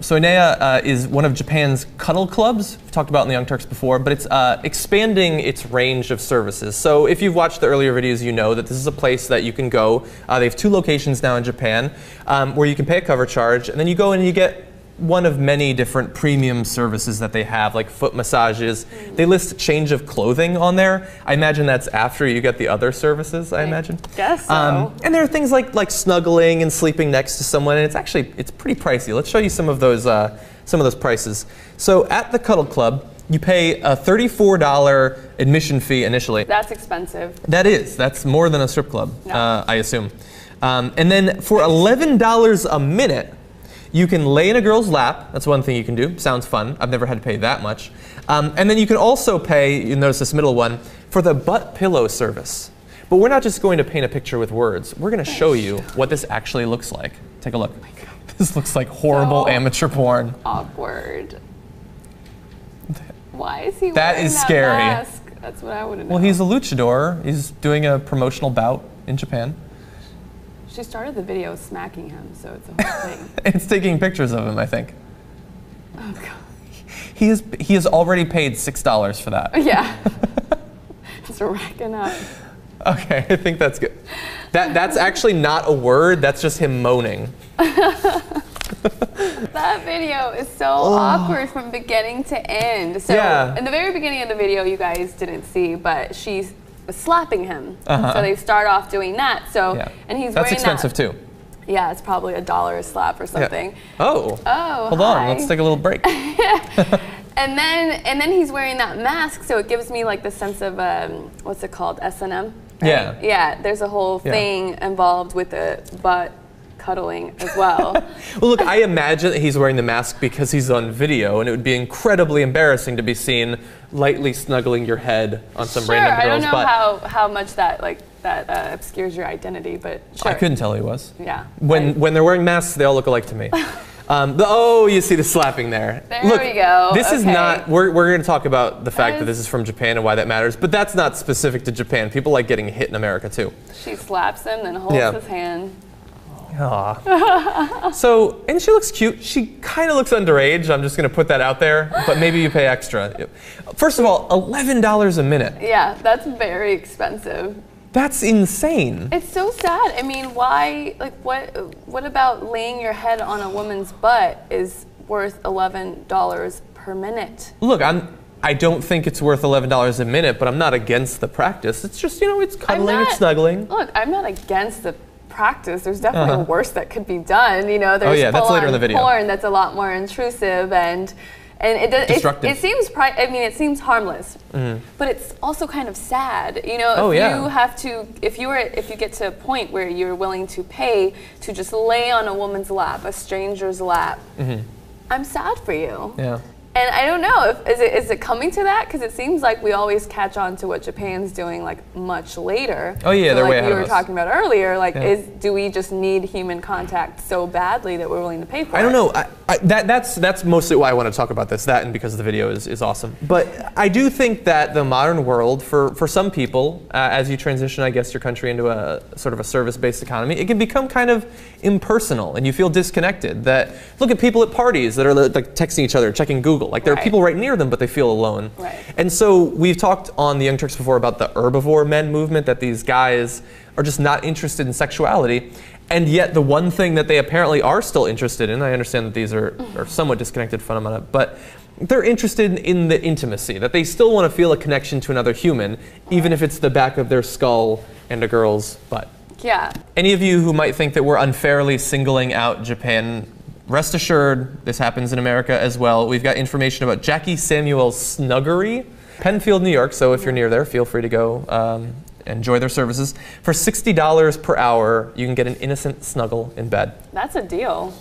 So Inea is one of Japan's Cuddle clubs. We've talked about in the Young Turks before, but it's expanding its range of services. So if you've watched the earlier videos, you know that this is a place that you can go. They have 2 locations now in Japan where you can pay a cover charge, and then you go and you get one of many different premium services that they have, like foot massages. They list change of clothing on there. I imagine that's after you get the other services, I imagine. Guess so. And there are things like snuggling and sleeping next to someone, and it's pretty pricey. Let's show you some of those prices. So at the Cuddle Club, you pay a $34 admission fee initially. That's expensive. That is. That's more than a strip club, No. I assume. And then for $11 a minute, you can lay in a girl's lap. That's one thing you can do. Sounds fun. I've never had to pay that much. And then you can also pay, you notice this middle one, for the butt pillow service. But we're not just going to paint a picture with words. We're going to show you what this actually looks like. Take a look. Oh my God. This looks like horrible amateur porn. Awkward. Why is he that wearing is that scary. mask? That's what I would have known. Well, he's a luchador. He's doing a promotional bout in Japan. She started the video smacking him, so it's a whole thing. It's taking pictures of him, I think. Oh, God. He has already paid $6 for that. Yeah. It's racking up. Okay, I think that's good. That's actually not a word, that's just him moaning. That video is so awkward from beginning to end. So in the very beginning of the video, you guys didn't see, but she's slapping him. So they start off doing that. So and he's that's wearing expensive too. Yeah, it's probably $1 a slap or something. Yeah. Oh. Hold on, let's take a little break. And then he's wearing that mask, so it gives me like the sense of what's it called, S&M? Right? Yeah. Yeah. There's a whole thing involved with the butt cuddling as well. Well, look, I imagine that he's wearing the mask because he's on video, and it would be incredibly embarrassing to be seen lightly snuggling your head on some random girl's butt. I don't know how much that obscures your identity, but sure. I couldn't tell he was. Yeah. When they're wearing masks, they all look alike to me. You see the slapping there. There we go. This is not, we're going to talk about the fact that this is from Japan and why that matters, but that's not specific to Japan. People like getting hit in America too. She slaps him, then holds his hand. Aww. So, and she looks cute. She kind of looks underage. I'm just going to put that out there, but maybe you pay extra. First of all, $11 a minute. Yeah, that's very expensive. That's insane. It's so sad. I mean, why, like, what about laying your head on a woman's butt is worth $11 per minute? Look, I don't think it's worth $11 a minute, but I'm not against the practice. It's just, it's cuddling and snuggling. Look, I'm not against the practice. There's definitely worse that could be done. There's that's later in the video. Porn that's a lot more intrusive and destructive. It seems harmless, but it's also kind of sad. If you get to a point where you're willing to pay to just lay on a woman's lap, a stranger's lap, I'm sad for you. Yeah. And I don't know, is it coming to that? Because it seems like we always catch on to what Japan's doing like much later. Oh yeah, they're way ahead of us. We were talking about earlier, do we just need human contact so badly that we're willing to pay for it? I don't know. That's mostly why I want to talk about this, and because the video is awesome. But I do think that the modern world, for some people, as you transition, I guess, your country into a sort of a service-based economy, it can become kind of impersonal, and you feel disconnected. Look at people at parties that are like texting each other, checking Google. Like there are people right near them, but they feel alone. Right. And so we've talked on the Young Turks before about the herbivore men movement, that these guys are just not interested in sexuality. And yet the one thing that they apparently are still interested in, I understand that these are somewhat disconnected phenomena, but they're interested in the intimacy, that they still want to feel a connection to another human, even if it's the back of their skull and a girl's butt. Yeah. Any of you who might think that we're unfairly singling out Japan, rest assured, this happens in America as well. We've got information about Jackie Samuel's Snuggery, Penfield, New York, so if you're near there, feel free to go enjoy their services. For $60 per hour, you can get an innocent snuggle in bed. That's a deal.